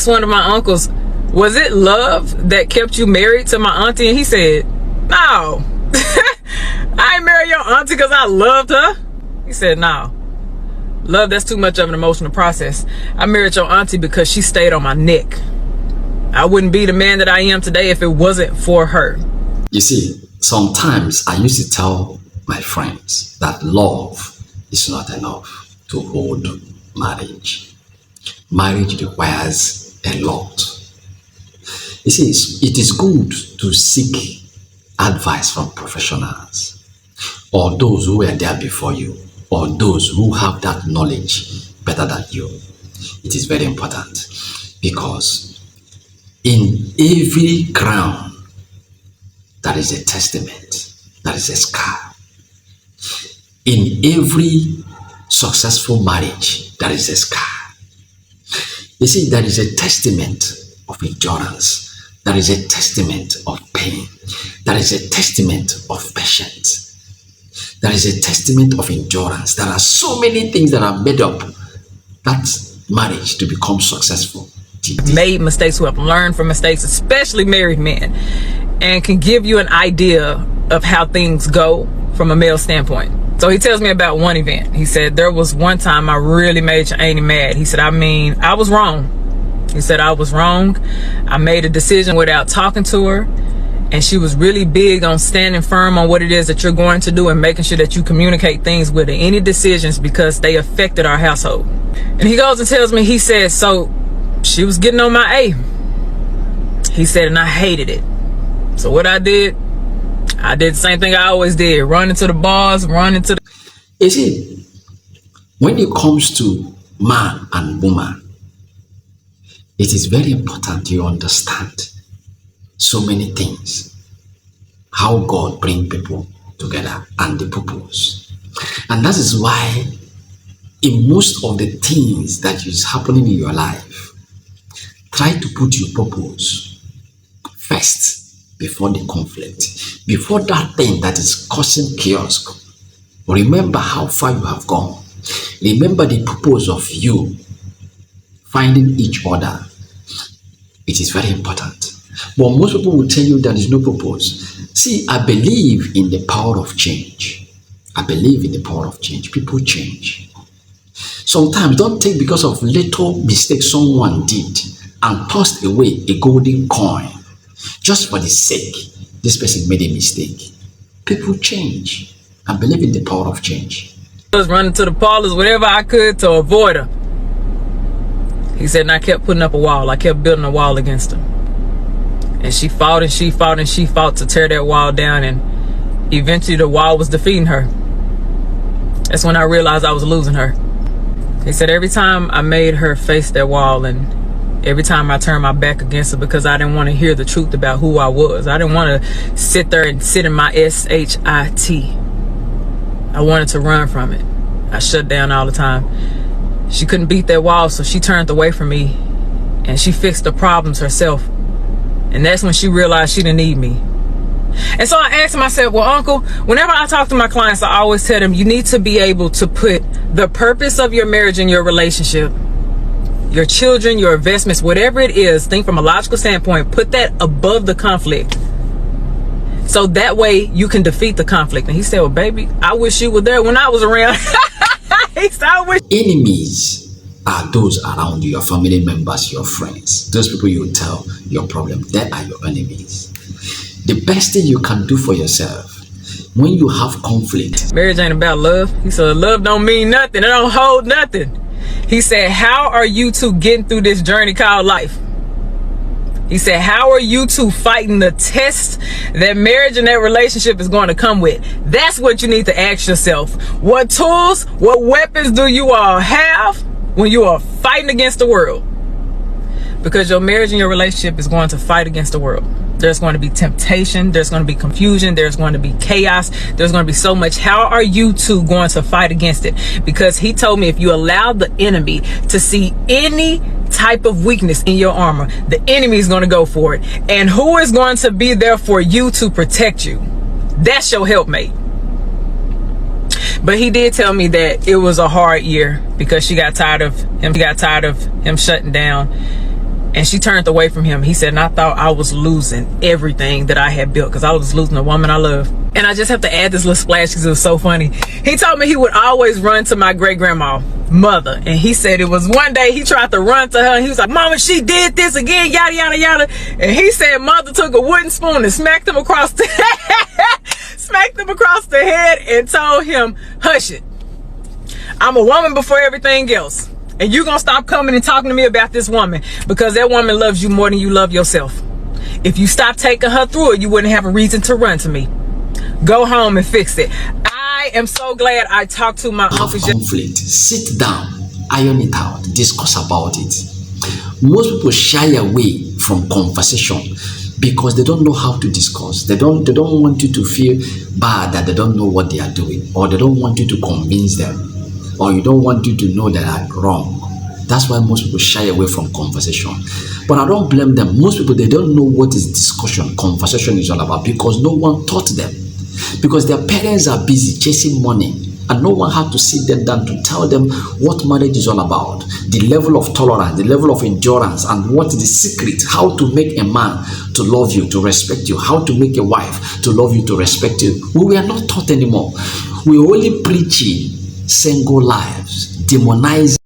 asked one of my uncles, was it love that kept you married to my auntie? And he said, no. I ain't married your auntie because I loved her. He said, no. Love, that's too much of an emotional process. I married your auntie because she stayed on my neck. I wouldn't be the man that I am today if it wasn't for her. You see, sometimes I used to tell my friends that love is not enough to hold marriage. Marriage requires a lot. You see, it is good to seek advice from professionals or those who were there before you or those who have that knowledge better than you. It is very important because in every crown there is a testament, there is a scar. In every successful marriage there is a scar. You see, there is a testament of endurance. There is a testament of pain. There is a testament of patience. There is a testament of endurance. There are so many things that are made up that marriage to become successful. Made mistakes, who have learned from mistakes, especially married men, and can give you an idea of how things go from a male standpoint. So he tells me about one event. He said, there was one time I really made your auntie mad. He said, I was wrong. He said, I was wrong. I made a decision without talking to her. And she was really big on standing firm on what it is that you're going to do and making sure that you communicate things with her, any decisions, because they affected our household. And he goes and tells me, he said, so she was getting on my A. He said, and I hated it. So what I did the same thing I always did. Run into the bars, run into the... You see, when it comes to man and woman, it is very important you understand so many things, how God bring people together and the purpose. And that is why in most of the things that is happening in your life, try to put your purpose first before the conflict, before that thing that is causing chaos. Remember how far you have gone. Remember the purpose of you finding each other. It is very important. But most people will tell you there is no purpose. See, I believe in the power of change. I believe in the power of change. People change. Sometimes don't take because of little mistake someone did and tossed away a golden coin just for the sake this person made a mistake. People change. I believe in the power of change. I was running to the parlors, whatever I could to avoid her. He said, and I kept putting up a wall. I kept building a wall against her. And she fought and she fought and she fought to tear that wall down. And eventually the wall was defeating her. That's when I realized I was losing her. He said, every time I made her face that wall and every time I turned my back against her because I didn't want to hear the truth about who I was. I didn't want to sit there and sit in my SHIT. I wanted to run from it. I shut down all the time. She couldn't beat that wall, so she turned away from me and she fixed the problems herself. And that's when she realized she didn't need me. And so I asked myself, well, Uncle, whenever I talk to my clients, I always tell them you need to be able to put the purpose of your marriage and your relationship, your children, your investments, whatever it is, think from a logical standpoint, put that above the conflict. So that way you can defeat the conflict. And he said, well, baby, I wish you were there when I was around. He said, I wish. Enemies are those around you, your family members, your friends. Those people you tell your problem, they are your enemies. The best thing you can do for yourself when you have conflict. Marriage ain't about love. He said, love don't mean nothing. It don't hold nothing. He said, how are you two getting through this journey called life? He said, how are you two fighting the test that marriage and that relationship is going to come with? That's what you need to ask yourself. What tools, what weapons do you all have when you are fighting against the world? Because your marriage and your relationship is going to fight against the world. There's going to be temptation. There's going to be confusion. There's going to be chaos. There's going to be so much. How are you two going to fight against it? Because he told me if you allow the enemy to see any type of weakness in your armor, the enemy is going to go for it. And who is going to be there for you to protect you? That's your helpmate. But he did tell me that it was a hard year because she got tired of him. She got tired of him shutting down. And she turned away from him. He said, and I thought I was losing everything that I had built because I was losing the woman I love. And I just have to add this little splash because it was so funny. He told me he would always run to my great-grandma mother. And he said it was one day he tried to run to her and he was like, Mama, she did this again, yada, yada, yada. And he said mother took a wooden spoon and smacked him across the head and told him, hush it. I'm a woman before everything else. And you're going to stop coming and talking to me about this woman because that woman loves you more than you love yourself. If you stop taking her through it, you wouldn't have a reason to run to me. Go home and fix it. I am so glad I talked to my uncle. Conflict. Sit down, iron it out, discuss about it. Most people shy away from conversation because they don't know how to discuss. They don't want you to feel bad that they don't know what they are doing, or they don't want you to convince them, or you don't want you to know that I'm wrong. That's why most people shy away from conversation. But I don't blame them. Most people, they don't know what is discussion, conversation is all about because no one taught them. Because their parents are busy chasing money and no one had to sit them down to tell them what marriage is all about, the level of tolerance, the level of endurance, and what is the secret, how to make a man to love you, to respect you, how to make a wife to love you, to respect you. We are not taught anymore. We're only preaching single lives, demonizing